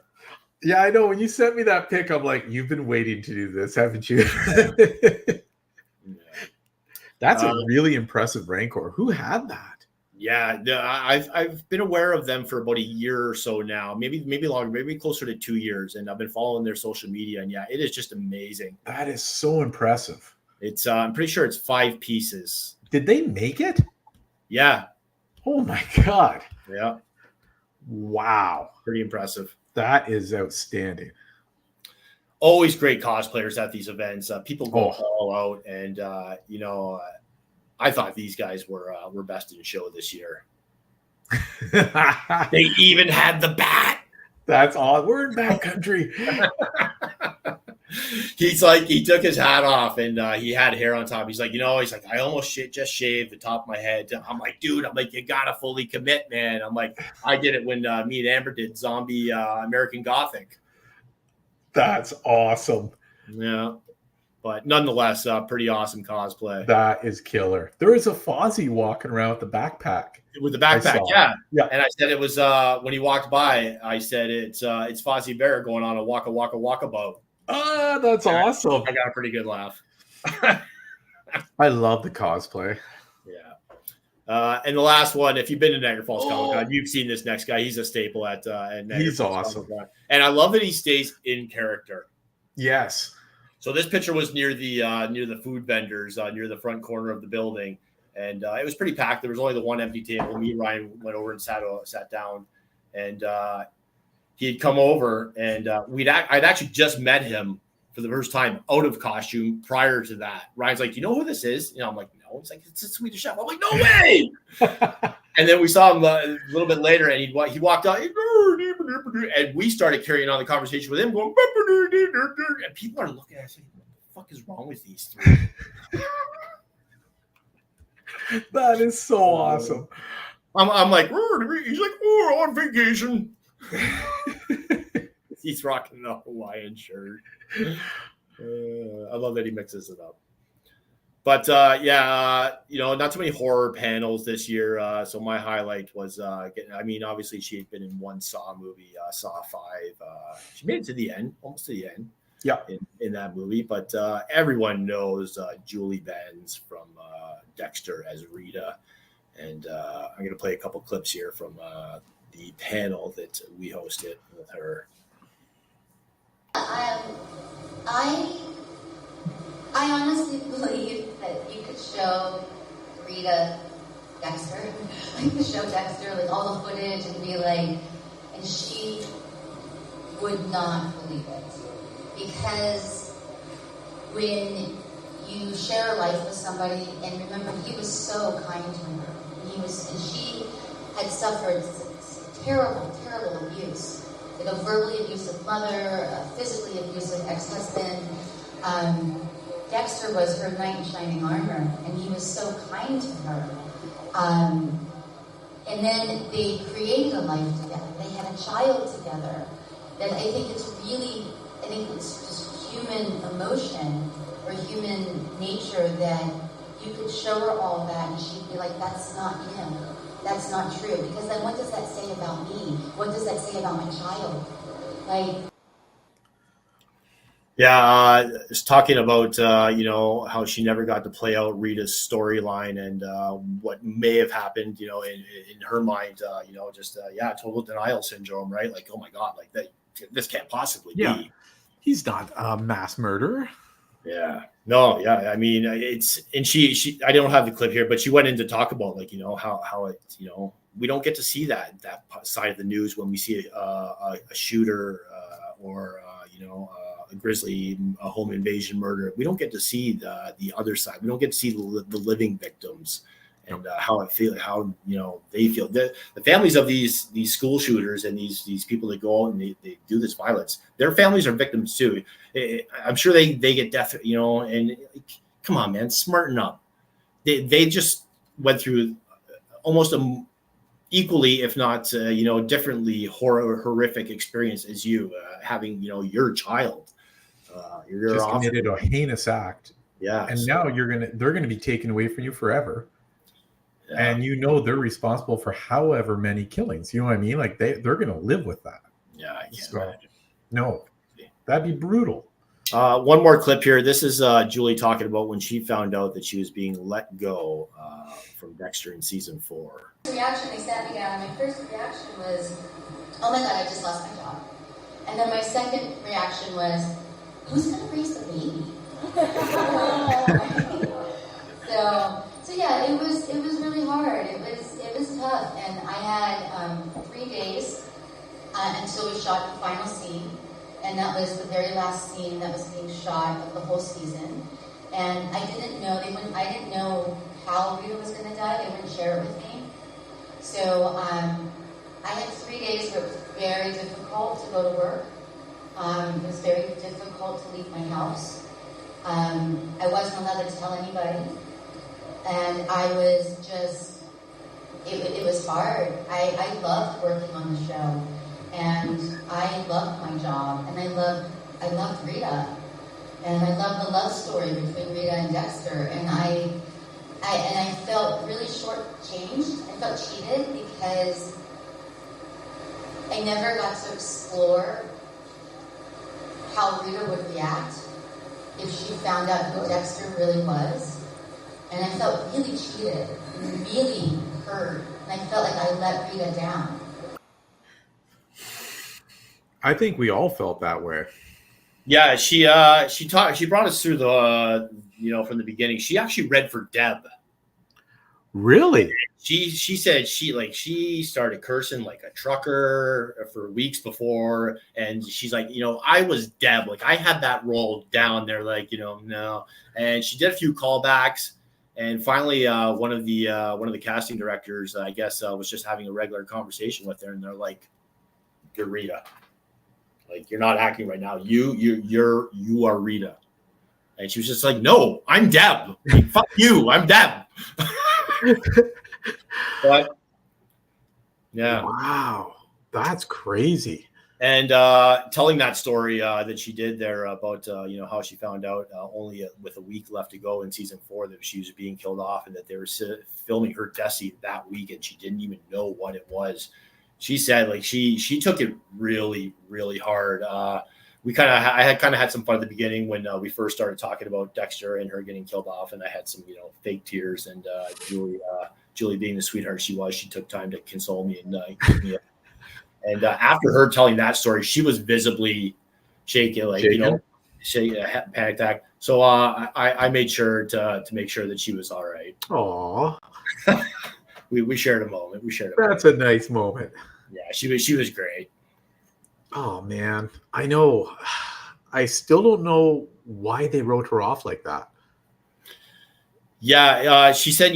Yeah, I know. When you sent me that pic, I'm like, you've been waiting to do this, haven't you? That's a really impressive Rancor. Who had that? Yeah, I've been aware of them for about a year or so now, maybe longer, maybe closer to 2 years, and I've been following their social media, and yeah, it is just amazing. That is so impressive. It's I'm pretty sure it's 5 pieces. Did they make it? Yeah. Oh my God. Yeah. Wow. Pretty impressive. That is outstanding. Always great cosplayers at these events. People go all out, and you know, I thought these guys were best in show this year. They even had the bat. That's odd. We're in bat country. He's like, he took his hat off, and he had hair on top. He's like, I almost just shaved the top of my head. I'm like, dude, you gotta fully commit, man. I'm like, I did it when me and Amber did Zombie American Gothic. That's awesome. Yeah. But nonetheless, pretty awesome cosplay. That is killer. There is a Fozzie walking around with the backpack. With the backpack, yeah. And I said it was when he walked by. I said it's Fozzie Bear going on a walkabout. Ah, that's awesome. I got a pretty good laugh. I love the cosplay. Yeah. And the last one, if you've been to Niagara Falls Comic Con, you've seen this next guy. He's a staple at Niagara He's Falls awesome. Comic Con. And I love that he stays in character. Yes. So this picture was near the food vendors, near the front corner of the building, and it was pretty packed. There was only the one empty table. Me and Ryan went over and sat down, and he had come over, and I'd actually just met him for the first time out of costume. Prior to that, Ryan's like, "Do you know who this is?" You know, I'm like, "No." He's like, "It's a Swedish chef." I'm like, "No way!" And then we saw him a little bit later, and he walked out, and we started carrying on the conversation with him, going, and people are looking at us like, "What the fuck is wrong with these three?" That is so awesome. I'm like, he's like, "Oh, on vacation." He's rocking the Hawaiian shirt. I love that he mixes it up. But not too many horror panels this year. So my highlight was obviously she had been in one Saw movie, Saw 5. She made it to the end, almost to the end. Yeah, in that movie. But everyone knows Julie Benz from Dexter as Rita, and I'm going to play a couple clips here from the panel that we hosted with her. I honestly believe that you could show Rita Dexter, like all the footage and be like, and she would not believe it. Because when you share a life with somebody, and remember, he was so kind to her. And she had suffered terrible, terrible abuse. Like a verbally abusive mother, a physically abusive ex-husband. Dexter was her knight in shining armor, and he was so kind to her. And then they created a life together. They had a child together. That I think it's just human emotion or human nature that you could show her all that and she'd be like, that's not him. That's not true. Because then what does that say about me? What does that say about my child? Like, yeah, just talking about how she never got to play out Rita's storyline and what may have happened, in her mind, total denial syndrome, right? Like, oh my God, like that, this can't possibly be. He's not a mass murderer. Yeah, no, yeah. I mean, she. I don't have the clip here, but she went in to talk about how it, we don't get to see that side of the news when we see a shooter or a grizzly, a home invasion murder. We don't get to see the other side. We don't get to see the living victims and how they feel. The families of these school shooters and these people that go out and they do this violence. Their families are victims too. I'm sure they get death. And come on, man, smarten up. They just went through almost equally, if not differently horrific experience as you having your child. You're just committed a heinous act. Yeah, and now they're gonna be taken away from you forever. Yeah. And they're responsible for however many killings. You know what I mean? Like they're gonna live with that. Yeah, I can't imagine. No, that'd be brutal. One more clip here. This is Julie talking about when she found out that she was being let go from Dexter in season 4. Reaction, they sat me down, and my first reaction was, oh my God, I just lost my job. And then my second reaction was, who's going to raise the baby? So yeah, it was really hard. It was tough, and I had 3 days until we shot the final scene, and that was the very last scene that was being shot of the whole season. And I didn't know I didn't know how Rita was going to die. They wouldn't share it with me. So I had 3 days where it was very difficult to go to work. It was very difficult to leave my house. I wasn't allowed to tell anybody. And I was just, it was hard. I loved working on the show. And I loved my job. And I loved Rita. And I loved the love story between Rita and Dexter. And I felt really shortchanged. I felt cheated because I never got to explore how Rita would react if she found out who Dexter really was. And I felt really cheated and really hurt. And I felt like I let Rita down. I think we all felt that way. Yeah, she brought us through the from the beginning. She actually read for Deb. Really? She said she started cursing like a trucker for weeks before, and she's like, I was Deb, like I had that role down there, like no. And she did a few callbacks, and finally one of the casting directors, I guess, was just having a regular conversation with her, and they're like, "You're Rita. Like you're not acting right now. You are Rita." And she was just like, "No, I'm Deb. Like, fuck you. I'm Deb." But yeah, wow, that's crazy. And telling that story that she did there about how she found out only with a week left to go in season 4 that she was being killed off, and that they were filming her death scene that week, and she didn't even know what it was. She said like she took it really, really hard. I had some fun at the beginning when we first started talking about Dexter and her getting killed off, and I had some fake tears, and Julie being the sweetheart she was, she took time to console me and give me and after her telling that story, she was visibly shaking, like panic attack. So I made sure to make sure that she was all right. Aww. we shared a moment. That's a nice moment. Yeah, she was great. Oh man, I know. I still don't know why they wrote her off like that. Yeah, she said,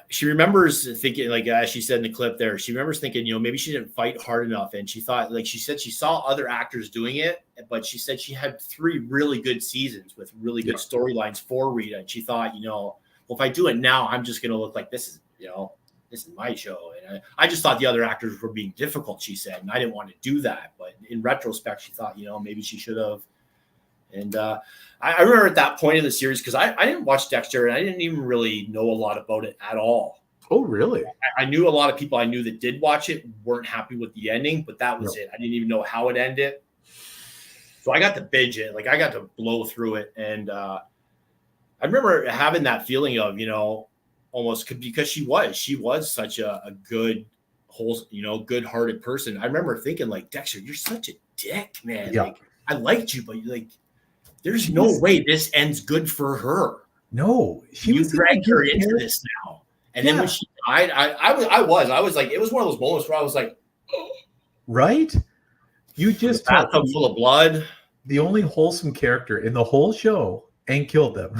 she remembers thinking, like as she said in the clip there, she remembers thinking, maybe she didn't fight hard enough. And she thought, like she said, she saw other actors doing it, but she said she had 3 really good seasons with really good storylines for Rita. And she thought, well, if I do it now, I'm just going to look like this is my show. And I just thought the other actors were being difficult, she said, and I didn't want to do that. But in retrospect, she thought, maybe she should have. And I remember at that point in the series, because I didn't watch Dexter and I didn't even really know a lot about it at all. Oh, really? I knew a lot of people I knew that did watch it weren't happy with the ending, but that was it. I didn't even know how it ended. So I got to binge it. Like I got to blow through it. And I remember having that feeling of, almost because she was such a good, good-hearted person. I remember thinking like, Dexter, you're such a dick, man. Yeah. Like I liked you, but there's no way this ends good for her. No, you dragged her into this now. And then when she died, I was like, it was one of those moments where I was like, right? You just bathtub full of blood. The only wholesome character in the whole show and killed them.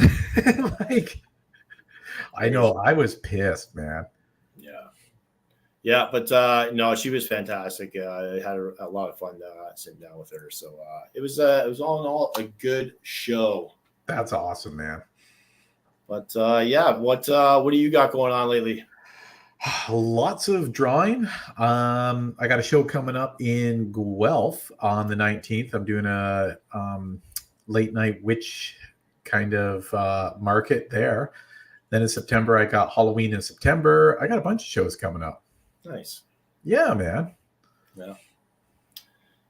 I know, I was pissed, man. Yeah, but no, she was fantastic. I had a lot of fun sitting down with her. So it was all in all a good show. That's awesome, man. But what do you got going on lately? Lots of drawing. I got a show coming up in Guelph on the 19th. I'm doing a late night witch kind of market there. Then in September, I got Halloween in September. I got a bunch of shows coming up. Nice. Yeah, man.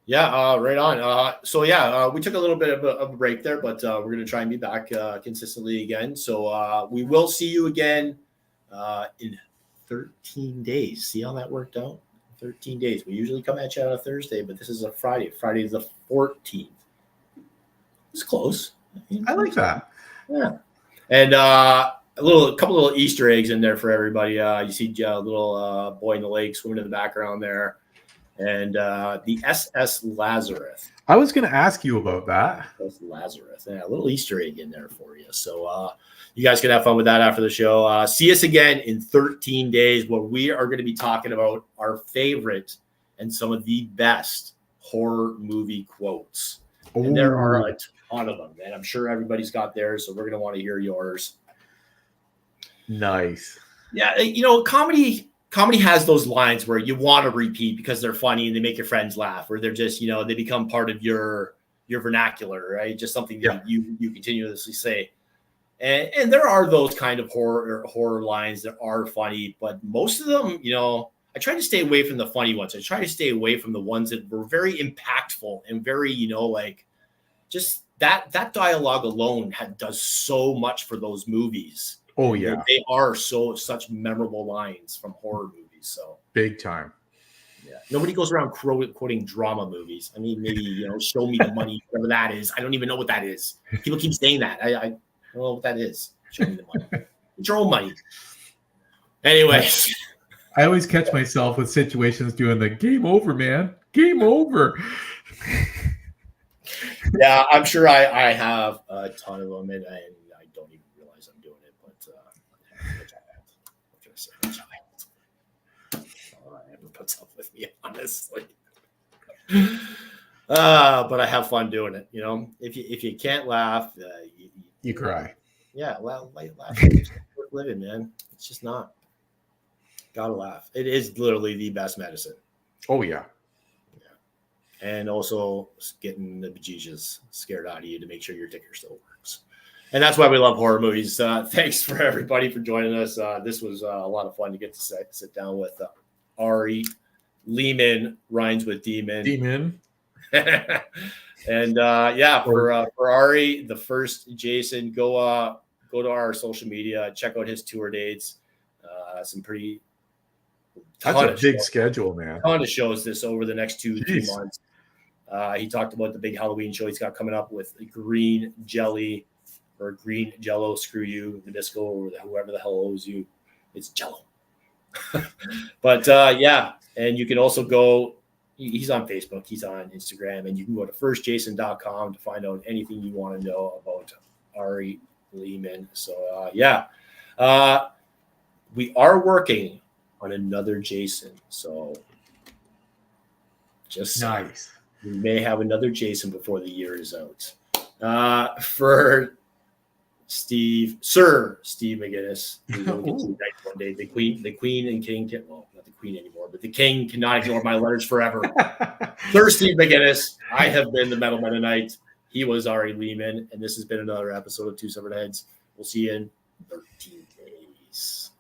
Yeah, right on. We took a little bit of a break there, but we're going to try and be back consistently again. So we will see you again in 13 days. See how that worked out? 13 days. We usually come at you on a Thursday, but this is a Friday. Friday is the 14th. It's close. I like that. Yeah. And a couple little Easter eggs in there for everybody. You see a little boy in the lake swimming in the background there, and the SS Lazarus. I was going to ask you about that. SS Lazarus, a little Easter egg in there for you. So you guys can have fun with that after the show. See us again in 13 days, where we are going to be talking about our favorite and some of the best horror movie quotes. Ooh. And there are a ton of them, and I'm sure everybody's got theirs. So we're going to want to hear yours. Nice. Yeah, comedy has those lines where you want to repeat because they're funny and they make your friends laugh, or they're just, they become part of your vernacular, right? Just something that you continuously say. And there are those kind of horror lines that are funny, but most of them, I try to stay away from the funny ones. I try to stay away from the ones that were very impactful and very, just that dialogue alone does so much for those movies. Oh yeah, they are such memorable lines from horror movies. So big time. Yeah, nobody goes around quoting drama movies. I mean, maybe show me the money, whatever that is. I don't even know what that is. People keep saying that. I don't know what that is. Show me the money. It's your own money. Anyways, I always catch myself with situations doing the game over, man. Game over. Yeah, I'm sure I have a ton of them, and I don't even realize I'm doing it. But I haven't put up with me, honestly. But I have fun doing it. If you can't laugh, you cry. Yeah, laugh. It's worth living, man. It's just not. Gotta laugh. It is literally the best medicine. Oh yeah. And also getting the bejesus scared out of you to make sure your ticker still works. And that's why we love horror movies. Thanks for everybody for joining us. This was a lot of fun to get to sit down with Ari Lehman, rhymes with demon. And for Ari, the first Jason, go to our social media, check out his tour dates. Some pretty. That's a big schedule, man. Ton of shows this over the next 2-3 months. He talked about the big Halloween show he's got coming up with green jelly or green jello. Screw you, Nabisco, or whoever the hell owes you. It's jello. But and you can also go. He's on Facebook. He's on Instagram, and you can go to firstjason.com to find out anything you want to know about Ari Lehman. So we are working on another Jason. So just Nice. we may have another Jason before the year is out. For Sir Steve McGinnis, who's going to get to night one day. The Queen and King, well, not the Queen anymore, but the King cannot ignore my letters forever. Sir Steve McGinnis, I have been the Metal Mennonite. He was Ari Lehman, and this has been another episode of Two Severed Heads. We'll see you in 13 days.